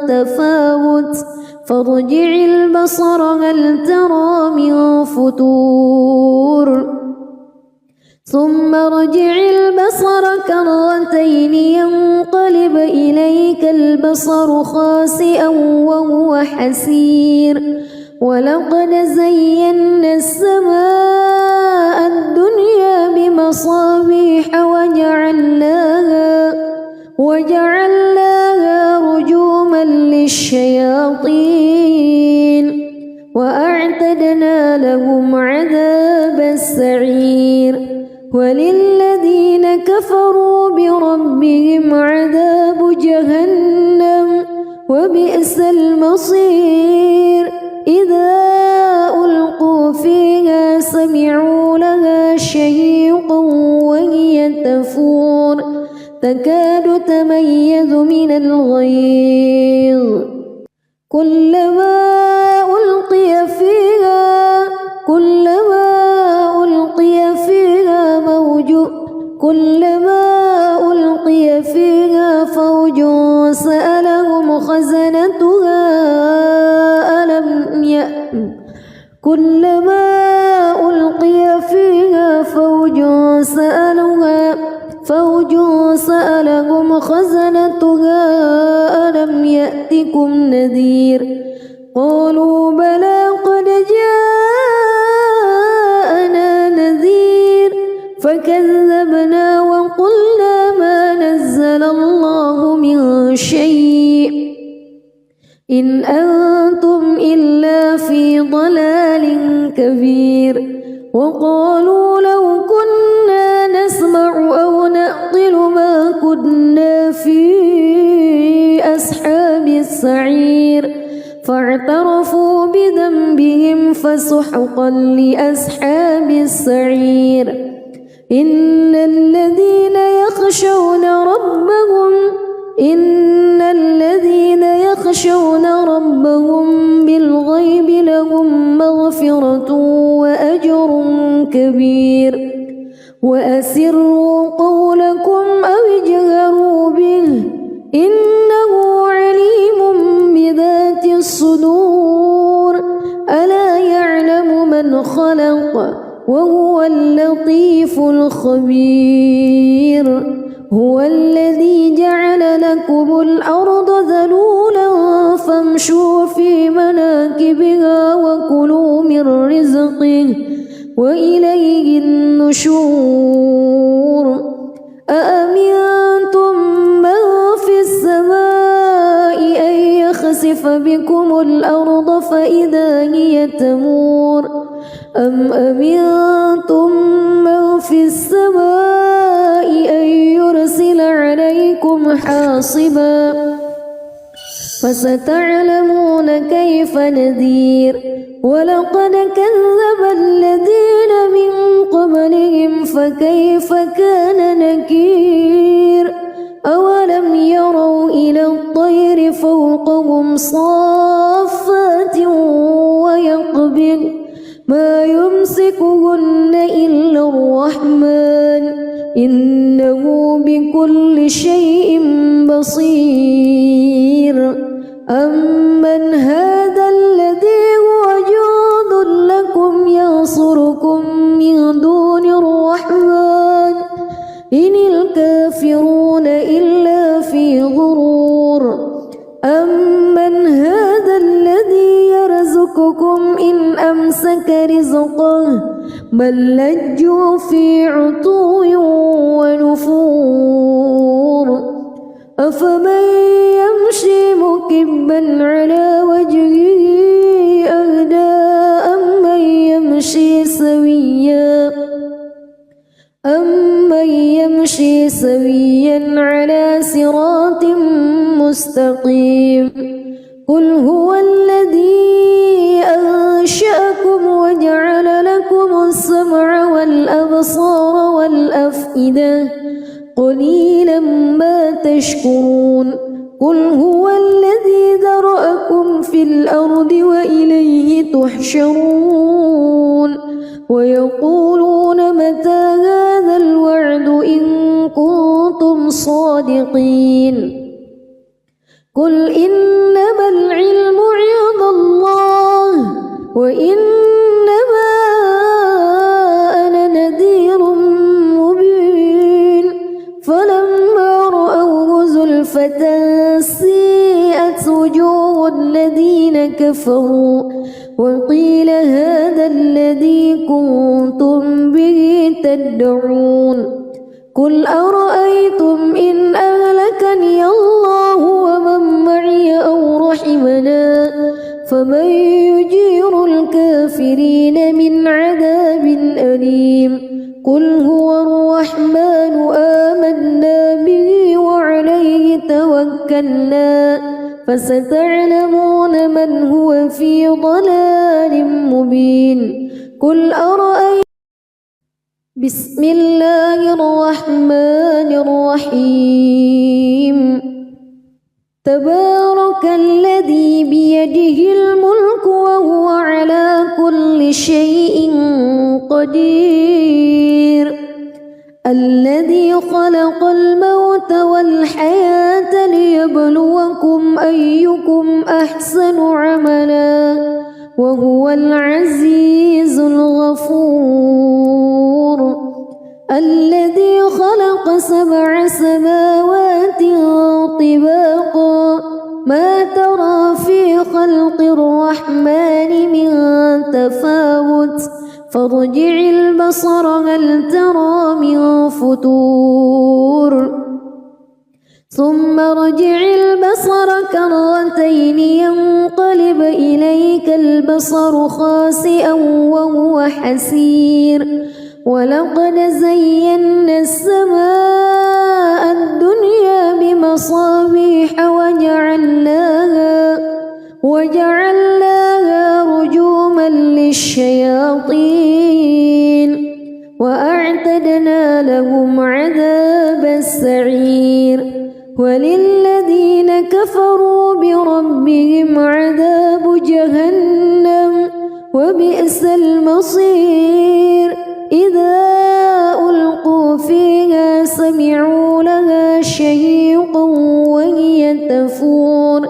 تفاوت فارجع البصر هل ترى من فتور ثم ارجع البصر كرتين ينقلب إليك البصر خاسئا وهو حسير ولقد زينا السماء الدنيا بمصابيح وجعلناها رجوما للشياطين وأعتدنا لهم عذاب السعير وللذين كفروا بربهم عذاب جهنم وبئس المصير إذا ألقوا فيها سمعوا لها شهيقا وهي تفور تكاد تميز من الغيظ كلما ألقي فيها فوج سألهم خزنتها ألم يأتكم نذير قالوا بلى قد جاءنا نذير فكذبنا وقلنا ما نزل الله من شيء إن أنتم إلا في ضلال كبير وقالوا لو كنا نسمع أو نعقل ما كنا في أصحاب السعير فاعترفوا بذنبهم فسحقا لأصحاب السعير إن الذين يخشون ربهم بالغيب لهم مغفرة وأجر كبير وأسروا قولكم أو اجهروا به إنه عليم بذات الصدور ألا يعلم من خلق وهو اللطيف الخبير هو الذي جعل لكم الأرض ذلولا فامشوا في مناكبها وكلوا من رزقه وإليه النشور أأمنتم من في السماء أن يخسف بكم الأرض فإذا هي تمور أم أمنتم من في السماء أن يرسل عليكم حاصبا فستعلمون كيف نذير ولقد كذب الذين من قبلهم فكيف كان نكير أولم يروا إلى الطير فوقهم صافات ويقبض ما يمسكهن إلا الرحمن إنه بكل شيء بصير أمن هذا الذي هو جند لكم ينصركم من دون الرحمن إن الكافرون إلا في غرور أمن هذا الذي يرزقكم إن أمسك رزقه بل لجوا في عتو ونفور أفمن يمشي مكبا على وجهه أهدى أمن يمشي سويا على صراط مستقيم قل هو الذي أنشأكم وجعل لكم السمع والأبصار والأفئدة قليلا ما تشكرون قل هو الذي ذرأكم في الأرض وإليه تحشرون ويقولون متى هذا الوعد إن كنتم صادقين قل إنما العلم عند الله وإنما أنا نذير مبين فلما رأوه زلفة سيئت وجوه الذين كفروا وقيل هذا الذي كنتم به تدعون قل أرأيتم إن أهلكني الله ومن معي أو رحمنا فمن يجير الكافرين من عذاب أليم قل هو الرحمن آمنا به وعليه توكلنا فستعلمون من هو في ضلال مبين قل أرأيتم بسم الله الرحمن الرحيم تبارك الذي بيده الملك وهو على كل شيء قدير الذي خلق الموت والحياة ليبلوكم أيكم أحسن عملا وهو العزيز الغفور الذي خلق 7 سماوات طباقا ما ترى في خلق الرحمن من تفاوت فارجع البصر هل ترى من فتور ثم ارجع البصر كرتين ينقلب إليك البصر خاسئا وهو حسير ولقد زينا السماء الدنيا بمصابيح وجعلناها رجوما للشياطين وأعتدنا لهم عذاب السعير وللذين كفروا بربهم عذاب جهنم وبئس المصير إذا ألقوا فيها سمعوا لها شهيقا وهي تفور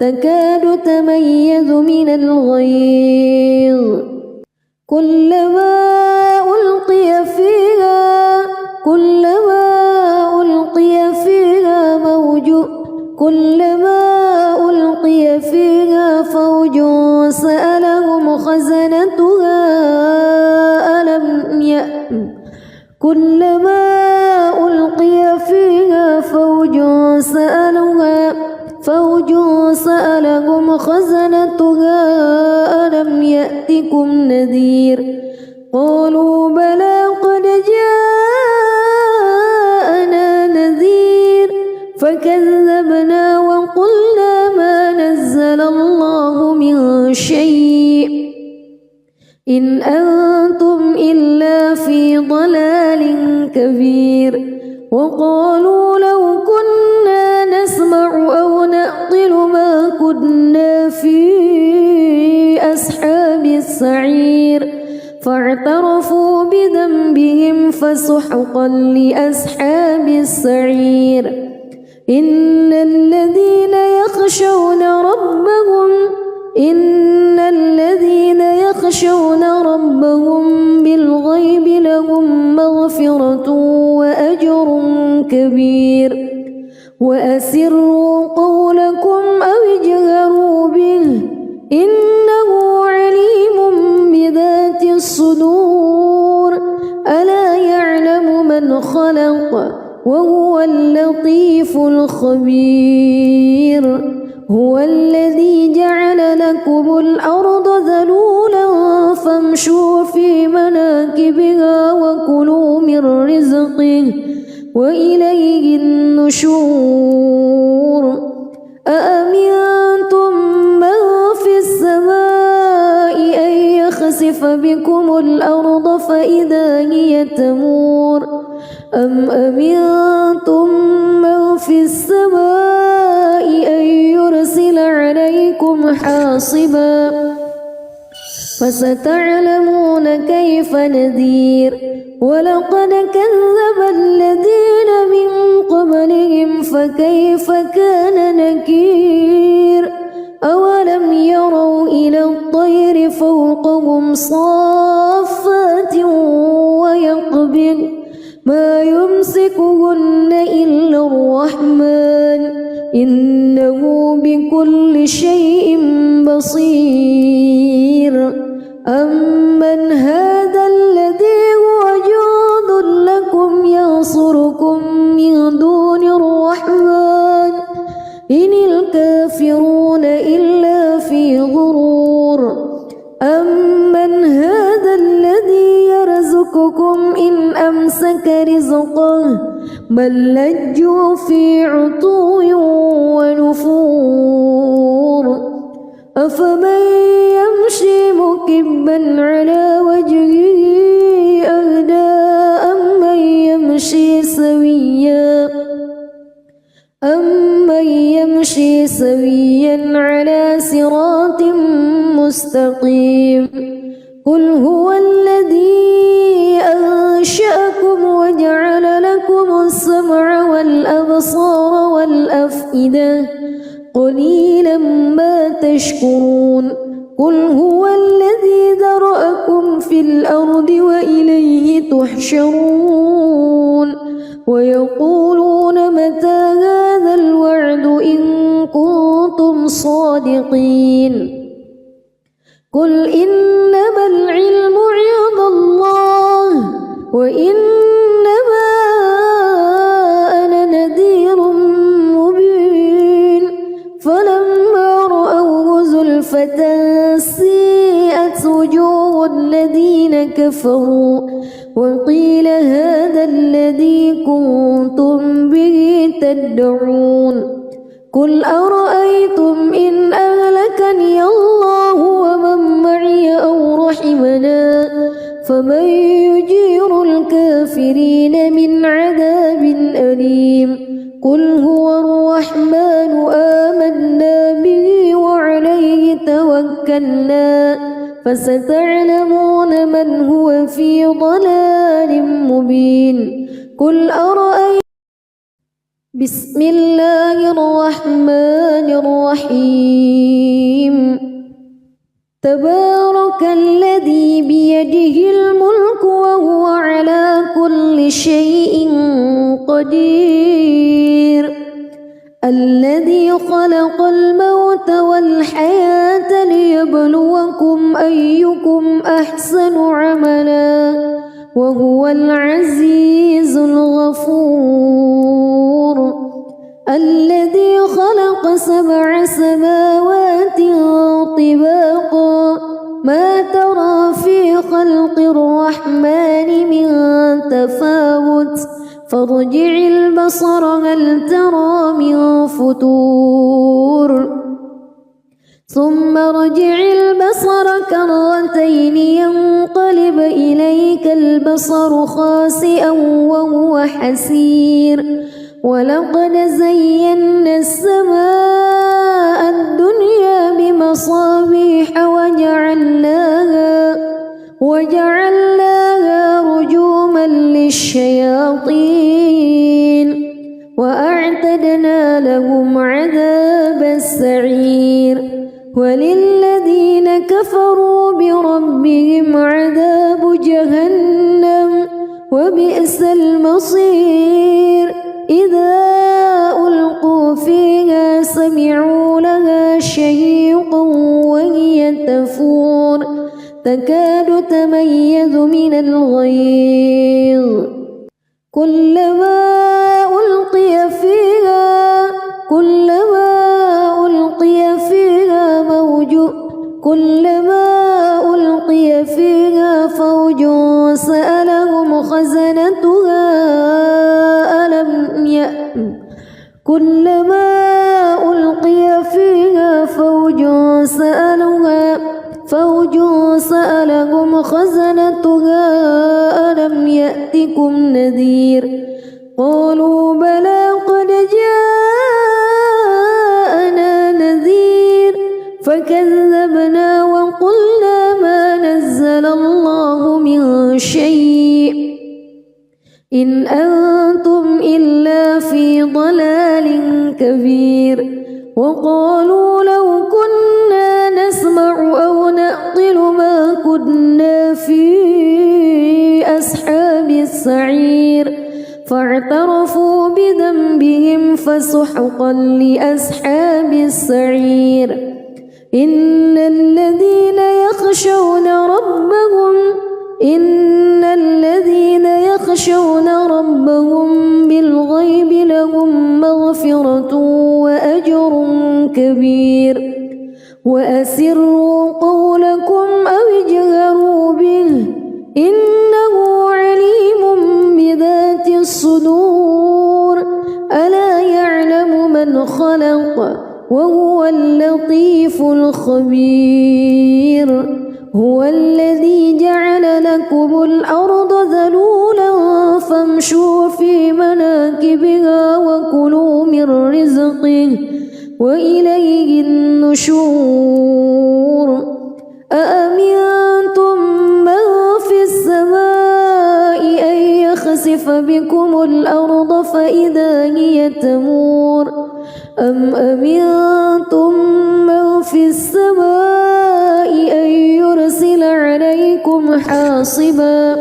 تكاد تميز من الغيظ كلما ألقي فيها فوج سألهم خزنتها ألم يأتكم نذير قالوا بلى قد جاءنا نذير فكذبنا وقلنا ما نزل الله من شيء إن أنتم إلا في ضلال كبير وقالوا لو كنا نسمع أو نعقل ما كنا في أصحاب السعير فاعترفوا بذنبهم فسحقا لأصحاب السعير إن الذين يخشون ربهم بالغيب لهم مغفرة وأجر كبير وأسروا قولكم أو اجهروا به إنه عليم بذات الصدور ألا يعلم من خلق وهو اللطيف الخبير هو الذي جعل لكم الأرض ذلولا فامشوا في مناكبها وكلوا من رزقه وإليه النشور أأمنتم من في السماء أن يخسف بكم الأرض فإذا هي تمور أم أمنتم من في السماء أن يرسل عليكم حاصبا فستعلمون كيف نذير ولقد كذب الذين من قبلهم فكيف كان نكير أولم يروا إلى الطير فوقهم صافات ويقبض ما يمسكهن إلا الرحمن إنه بكل شيء بصير أمن هذا الذي هو جند لكم ينصركم من دون الرحمن إن الكافرون إلا في غرور أمن هذا الذي يرزقكم إن أمسك رزقه بل لجوا في عتو ونفور أفمن يمشي مكبا على وجهه أهدى أمن يمشي سويا على صراط مستقيم قل هو الذي أنشأكم وجعل لكم السمع والأبصار والأفئدة قليلا ما تشكرون قل هو الذي ذرأكم في الأرض وإليه تحشرون ويقولون متى هذا الوعد إن كنتم صادقين قل إنما العلم عند الله وإنما أنا نذير مبين فلما رأوه زلفة سيئت وجوه الذين كفروا وقيل هذا الذي كنتم به تدعون قل أرأيتم إن أهلكني الله ومن معي أو رحمنا فمن يجير الكافرين من عذاب أليم قل هو الرحمن آمنا به وعليه توكلنا فستعلمون من هو في ضلال مبين قل أرأيتم بسم الله الرحمن الرحيم تبارك الذي بيده الملك وهو على كل شيء قدير الذي خلق الموت والحياة ليبلوكم أيكم أحسن عملا وهو العزيز الغفور الذي خلق 7 سماوات طباقا ما ترى في خلق الرحمن من تفاوت فارجع البصر هل ترى من فتور ثم ارجع البصر كرتين ينقلب إليك البصر خاسئا وهو حسير ولقد زينا السماء الدنيا بمصابيح وجعلناها رجوما للشياطين وأعتدنا لهم عذاب السعير وللذين كفروا بربهم عذاب جهنم وبئس المصير إذا ألقوا فيها سمعوا لها شهيقا وهي تفور تكاد تميز من الغيظ كلما ألقي فيها فوج سألهم خزنتها كلما ألقي فيها فوج سألهم خزنتها ألم يأتكم نذير قالوا بلى قد جاءنا نذير فكذبنا وقلنا ما نزل الله من شيء إن أنتم إلا في ضلال كبير وقالوا لو كنا نسمع أو نعقل ما كنا في أصحاب السعير فاعترفوا بذنبهم فسحقا لأصحاب السعير إن الذين يخشون ربهم بالغيب لهم مغفرة وأجر كبير وأسروا قولكم أو اجهروا به إنه عليم بذات الصدور ألا يعلم من خلق وهو اللطيف الخبير هو الذي جعل لكم الأرض ذلولا فامشوا في مناكبها وكلوا من رزقه وإليه النشور أأمنتم من في السماء أن يخسف بكم الأرض فإذا هي تمور أم أمنتم من في السماء أن يرسل عليكم حاصبا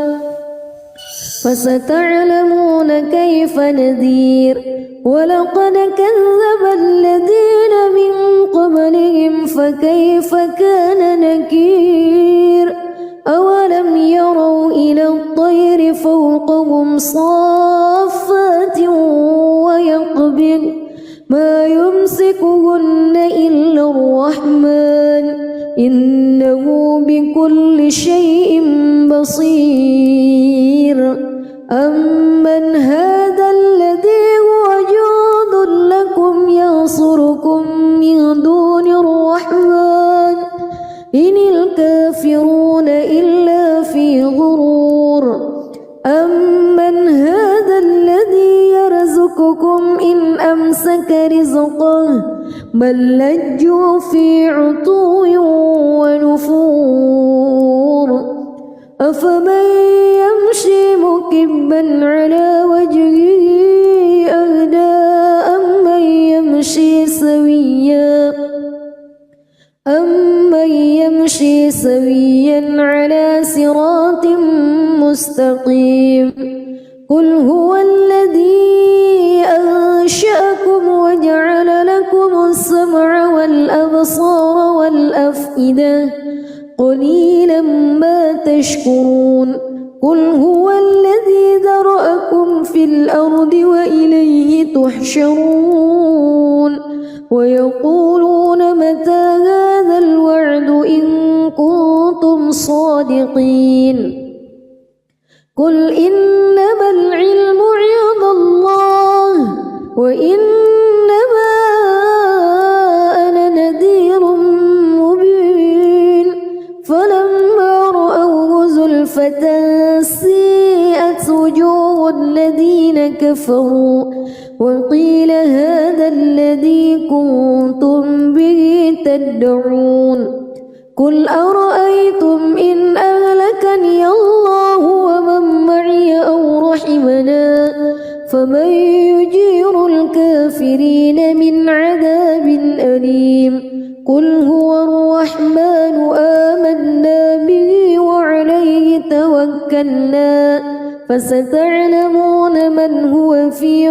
فستعلمون كيف نذير ولقد كذب الذين من قبلهم فكيف كان نكير أولم يروا إلى الطير فوقهم صافات ويقبض ما يمسكهن إلا الرحمن إنه بكل شيء بصير أمن هذا الذي هو جند لكم ينصركم من دون الرحمن إن الكافرون إلا في غرور بل لجوا في عتو ونفور أفمن يمشي مكبا على وجهه أهدى أمن يمشي سويا على صراط مستقيم قل هو الذي أنشأكم وجعل لكم السمع والأبصار والأفئدة قليلا ما تشكرون قل هو الذي ذرأكم في الأرض وإليه تحشرون ويقولون متى هذا الوعد إن كنتم صادقين قل إنما العلم عند الله وإنما أنا نذير مبين فلما رأوه زلفة سيئت وجوه الذين كفروا وقيل هذا الذي كنتم به تدعون قل أرأيتم إن أهلكني الله ومن معي أو رحمنا فمن يجير الكافرين من عذاب أليم قل هو الرحمن آمنا به وعليه توكلنا فستعلمون من هو في